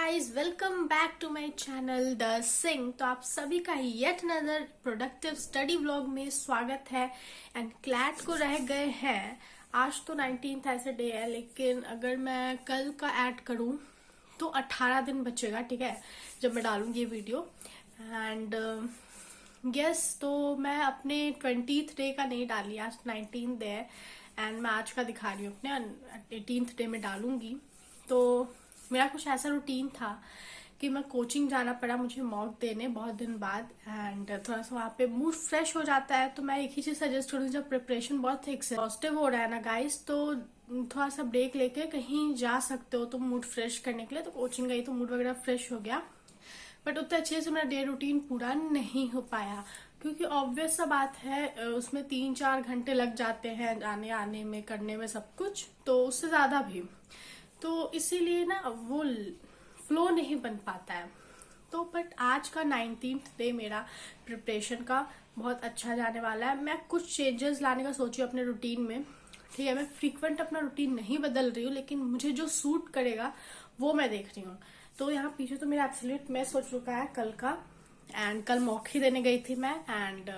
Guys, welcome back to my channel the Singh. तो आप सभी का yet another productive study vlog में स्वागत है। एंड क्लैट को रह गए हैं, आज तो 19th ऐसे डे है, लेकिन अगर मैं कल का ऐड करूं तो 18 दिन बचेगा, ठीक है, जब मैं डालूंगी ये वीडियो। एंड यस, तो मैं अपने 20th डे का नहीं डाली, आज 19th डे है एंड मैं आज का दिखा रही हूँ, अपने 18th डे में डालूंगी। तो मेरा कुछ ऐसा रूटीन था कि मैं कोचिंग जाना पड़ा मुझे मॉक देने बहुत दिन बाद, एंड थोड़ा सा वहाँ पे मूड फ्रेश हो जाता है। तो मैं एक ही चीज सजेस्ट करूँगी, जब प्रिपरेशन बहुत एग्जॉस्टिव हो रहा है ना गाइस, तो थोड़ा सा ब्रेक लेके कहीं जा सकते हो तो मूड फ्रेश करने के लिए। तो कोचिंग गई तो मूड वगैरह फ्रेश हो गया, बट उतने अच्छे से मेरा डे रूटीन पूरा नहीं हो पाया, क्योंकि ऑब्वियस सा बात है उसमें 3-4 घंटे लग जाते हैं जाने आने में, करने में सब कुछ, तो उससे ज्यादा भी। तो इसीलिए ना वो फ्लो नहीं बन पाता है। तो बट आज का 19th डे मेरा प्रिपरेशन का बहुत अच्छा जाने वाला है। मैं कुछ चेंजेस लाने का सोची हूँ अपने रूटीन में, ठीक है। मैं फ्रीक्वेंट अपना रूटीन नहीं बदल रही हूँ, लेकिन मुझे जो सूट करेगा वो मैं देख रही हूँ। तो यहाँ पीछे तो मेरा एब्सोल्यूट मैस हो चुका है कल का, एंड कल मॉक ही देने गई थी मैं, एंड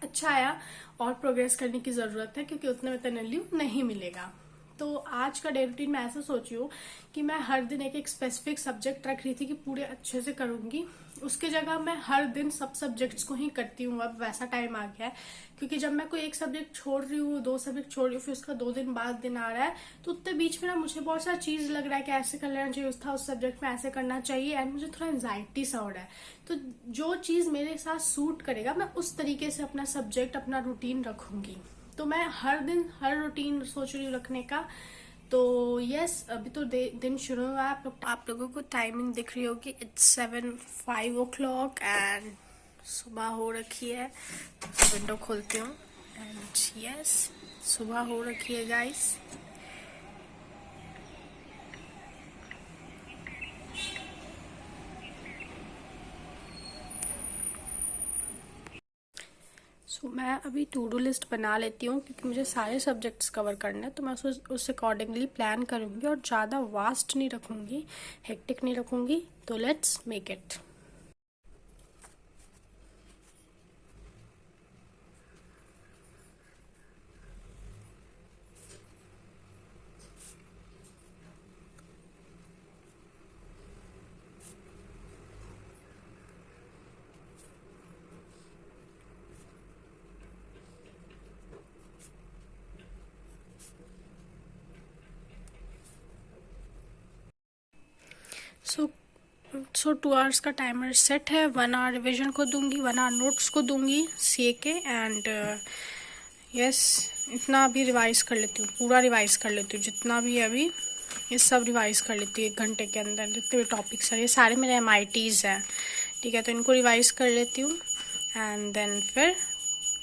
अच्छा आया। और प्रोग्रेस करने की जरूरत है, क्योंकि उतने में तनल्यू नहीं मिलेगा। तो आज का डे रूटीन मैं ऐसा सोची हूँ कि मैं हर दिन एक एक स्पेसिफिक सब्जेक्ट रख रही थी कि पूरे अच्छे से करूंगी, उसके जगह मैं हर दिन सब सब्जेक्ट्स को ही करती हूँ। अब वैसा टाइम आ गया है, क्योंकि जब मैं कोई एक सब्जेक्ट छोड़ रही हूँ, 2 सब्जेक्ट छोड़ रही हूँ, फिर उसका 2 दिन बाद दिन आ रहा है, तो उतने बीच में ना मुझे बहुत सारा चीज लग रहा है कि ऐसे कर लेना चाहिए, उस सब्जेक्ट में ऐसे करना चाहिए, एंड मुझे थोड़ा एंजाइटी सा हो रहा है। तो जो चीज मेरे साथ सूट करेगा मैं उस तरीके से अपना सब्जेक्ट, अपना रूटीन रखूंगी। तो मैं हर दिन हर रूटीन सोच रही हूँ रखने का। तो यस, अभी तो दिन शुरू हुआ है। आप लोगों को टाइमिंग दिख रही होगी, इट्स 5 o'clock एंड सुबह हो रखी है। विंडो खोलती हूँ एंड यस, सुबह हो रखी है गाइस। मैं अभी टू डू लिस्ट बना लेती हूँ, क्योंकि मुझे सारे सब्जेक्ट्स कवर करने हैं। तो मैं उस अकॉर्डिंगली प्लान करूँगी और ज़्यादा वास्ट नहीं रखूँगी, हेक्टिक नहीं रखूँगी। तो let's make it. So 2 hours का टाइमर सेट है। 1 आवर रिविजन को दूंगी, 1 आवर नोट्स को दूंगी सीए के, एंड यस, इतना अभी रिवाइज कर लेती हूँ, पूरा रिवाइज कर लेती हूँ जितना भी है अभी, ये सब रिवाइज कर लेती हूँ 1 घंटे के अंदर। जितने भी टॉपिक्स हैं, ये सारे मेरे MITs हैं, ठीक है, तो इनको रिवाइज कर लेती हूँ एंड देन फिर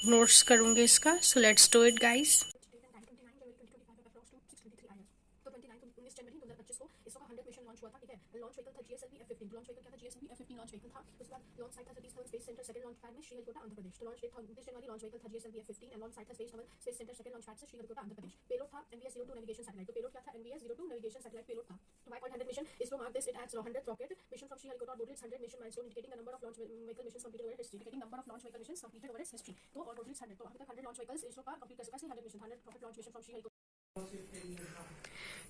नोट्स करूँगी इसका। So let's do it guys. Launch vehicle था GSLV F15। लॉन्च व्हीकल क्या था? GSLV F15 लॉन्च व्हीकल था। उसके बाद लॉन्च साइट था Satish Dhawan space centre, second launch pad में श्रीहरिकोटा आंध्र प्रदेश। तो लॉन्च डेट था 29 जनवरी। लॉन्च व्हीकल था GSLV F15 and launch site था Satish Dhawan space centre, second launch pad से श्रीहरिकोटा आंध्र प्रदेश। पेलोड था NVS-02 नेविगेशन सैटेलाइट। तो पेलोड क्या था? NVS-02 नेविगेशन सैटेलाइट पेलोड था। तो by point 100 mission, ISRO marked this it adds 100th rocket mission from Sriharikota on Rodrigues 100 mission milestone, indicating the number of launch vehicle missions completed over its history. Indicating number of launch vehicle missions completed over its history. तो और Rodrigues 100, तो अभी तक 100 launch vehicles ISRO का complete कर चुका है। 100 mission, 100 rocket launch mission from Sriharikota।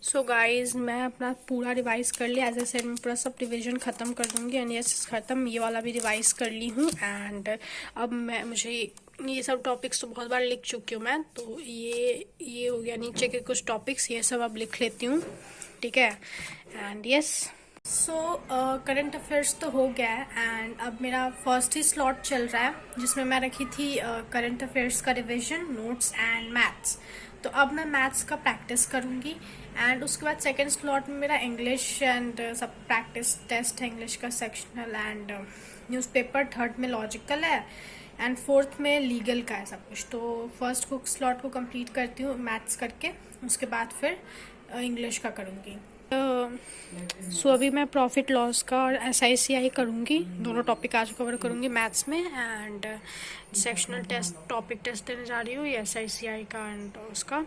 So guys, मैं अपना पूरा रिवाइज कर लिया। एज ए सेड, मैं पूरा सब रिविजन खत्म कर दूंगी, एंड यस खत्म, ये वाला भी रिवाइज कर ली हूँ। एंड अब मुझे ये सब टॉपिक्स तो बहुत बार लिख चुकी हूँ मैं, तो ये हो गया नीचे के कुछ टॉपिक्स, ये सब अब लिख लेती हूँ, ठीक है। And yes, so current affairs तो हो गया है, एंड अब मेरा फर्स्ट ही स्लॉट चल रहा है, जिसमें मैं रखी थी करंट अफेयर्स का रिविजन, नोट्स एंड मैथ्स। तो अब मैं मैथ्स का प्रैक्टिस करूँगी, एंड उसके बाद सेकंड स्लॉट में मेरा इंग्लिश एंड सब प्रैक्टिस टेस्ट है, इंग्लिश का सेक्शनल एंड न्यूज़पेपर। थर्ड में लॉजिकल है, एंड फोर्थ में लीगल का है सब कुछ। तो फर्स्ट को स्लॉट को कंप्लीट करती हूँ मैथ्स करके, उसके बाद फिर इंग्लिश का करूँगी। सो अभी मैं प्रॉफिट लॉस का और SICI करूँगी, दोनों टॉपिक आज कवर करूँगी मैथ्स में, and sectional test topic test देने जा रही हूँ ये SICI का एंड उसका।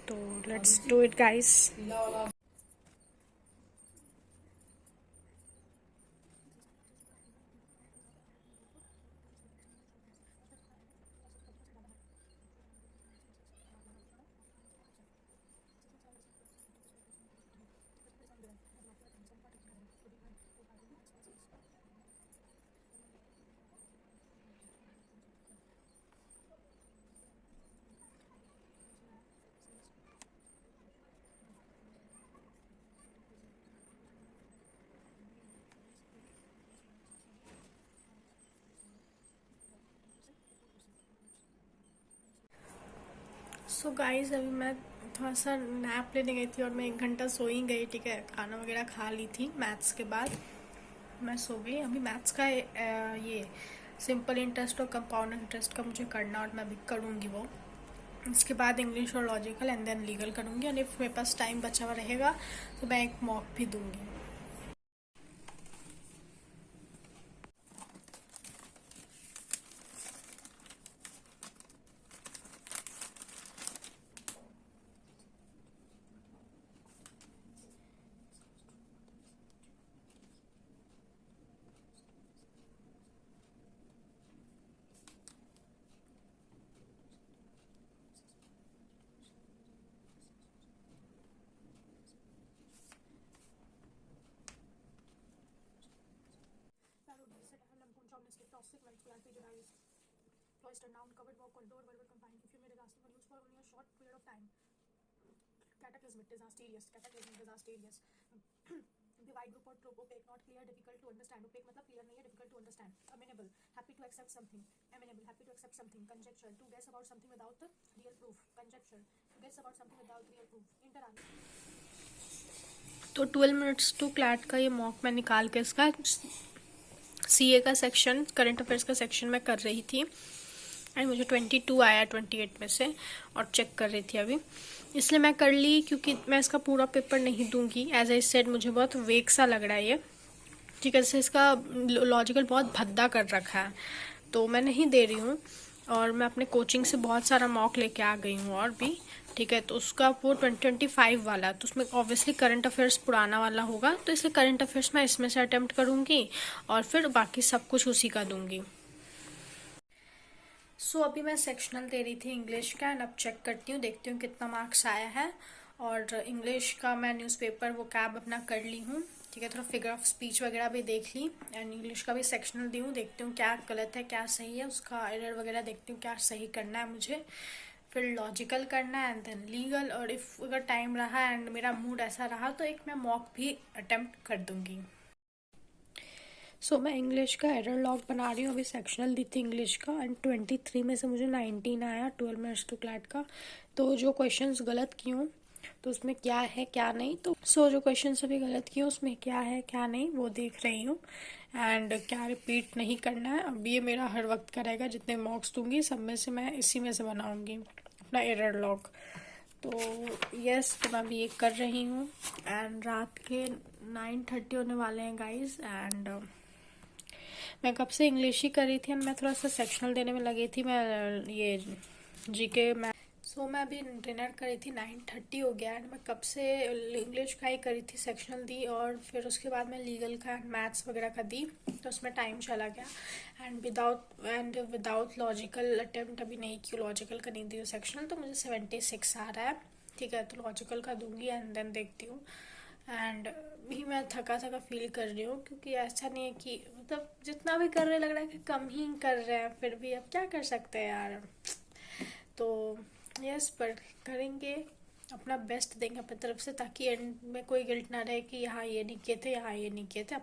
तो let's do it guys. So guys, अभी मैं थोड़ा सा नैप लेने गई थी और मैं 1 घंटा सो ही गई। ठीक है, खाना वगैरह खा ली थी। मैथ्स के बाद मैं सो गई। अभी मैथ्स का ये सिंपल इंटरेस्ट और कंपाउंड इंटरेस्ट का मुझे करना, और मैं अभी करूँगी वो। इसके बाद इंग्लिश और लॉजिकल एंड देन लीगल करूँगी। और इफ मेरे पास टाइम बचा हुआ रहेगा तो मैं एक मॉक भी दूंगी। Cloistered noun, covered verb, contour, verbal combined. If you made a lasting or used for only a short period of time. Cataclysmic, disastrous. Cataclysmic, disastrous. Divide, group or trope. Opaque, not clear, difficult to understand. Opaque मतलब clear नहीं है, difficult to understand. Amenable, happy to accept something. Amenable, happy to accept something. Conjecture, to guess about something without the real proof. Conjecture, to guess about something without real proof. Interact. तो 12 minutes to CLAT का ये mock मैं निकाल के इसका CA का section, current affairs का section मैं कर रही थी एंड मुझे 22 आया 28 में से, और चेक कर रही थी अभी। इसलिए मैं कर ली क्योंकि मैं इसका पूरा पेपर नहीं दूंगी। एज आई सेड, मुझे बहुत वेक सा लग रहा है ये। ठीक है, इसका लॉजिकल बहुत भद्दा कर रखा है, तो मैं नहीं दे रही हूँ। और मैं अपने कोचिंग से बहुत सारा मॉक लेके आ गई हूँ और भी। ठीक है, तो उसका वो 2025 वाला, तो उसमें ऑब्वियसली करंट अफेयर्स पुराना वाला होगा, तो इसलिए करंट अफेयर्स मैं इसमें से अटेम्प्ट करूँगी और फिर बाकी सब कुछ उसी का दूंगी। सो अभी मैं सेक्शनल दे रही थी इंग्लिश का एंड अब चेक करती हूँ, देखती हूँ कितना मार्क्स आया है। और इंग्लिश का मैं न्यूज़पेपर वो कैब अपना कर ली हूँ। ठीक है, थोड़ा फिगर ऑफ स्पीच वगैरह भी देख ली एंड इंग्लिश का भी सेक्शनल दी हूँ। देखती हूँ क्या गलत है क्या सही है, उसका एरर वगैरह देखती हूँ क्या सही करना है मुझे। फिर लॉजिकल करना है एंड देन लीगल। और इफ़ अगर टाइम रहा एंड मेरा मूड ऐसा रहा तो एक मैं मॉक भी अटेम्प्ट कर दूँगी। सो मैं इंग्लिश का एरर लॉग बना रही हूँ। अभी सेक्शनल दी थी इंग्लिश का एंड 23 में से मुझे 19 आया 12 मिनट्स टू क्लैट का। तो जो क्वेश्चंस गलत किए हूँ तो उसमें क्या है क्या नहीं, तो जो क्वेश्चंस अभी गलत किए उसमें क्या है क्या नहीं वो देख रही हूँ एंड क्या रिपीट नहीं करना है। अब ये मेरा हर वक्त का रहेगा, जितने मॉक्स दूंगी सब में से मैं इसी में से बनाऊंगी अपना एरर लॉग। तो यस, तो मैं अभी ये कर रही हूँ एंड रात के 9:30 होने वाले हैं गाइज। एंड मैं कब से इंग्लिश ही कर रही थी एंड मैं थोड़ा सा सेक्शनल देने में लगी थी। मैं ये जीके मैं मैं अभी डिनर करी थी, 9:30 हो गया एंड मैं कब से इंग्लिश का ही करी थी, सेक्शनल दी और फिर उसके बाद मैं लीगल का एंड मैथ्स वगैरह का दी, तो उसमें टाइम चला गया। एंड विदाउट लॉजिकल अटेम्प्ट अभी नहीं की, लॉजिकल का नहीं दी सेक्शनल, तो मुझे 76 आ रहा है। ठीक है, तो लॉजिकल का दूंगी एंड देन देखती हूँ। एंड भी मैं थका थका फील कर रही हूँ क्योंकि ऐसा नहीं है कि मतलब जितना भी कर रहे लग रहा है कि कम ही कर रहे हैं, फिर भी अब क्या कर सकते हैं यार। तो यस, पर करेंगे, अपना बेस्ट देंगे अपनी तरफ से, ताकि एंड में कोई गिल्ट ना रहे कि यहाँ ये नहीं किए थे यहाँ ये नहीं किए थे।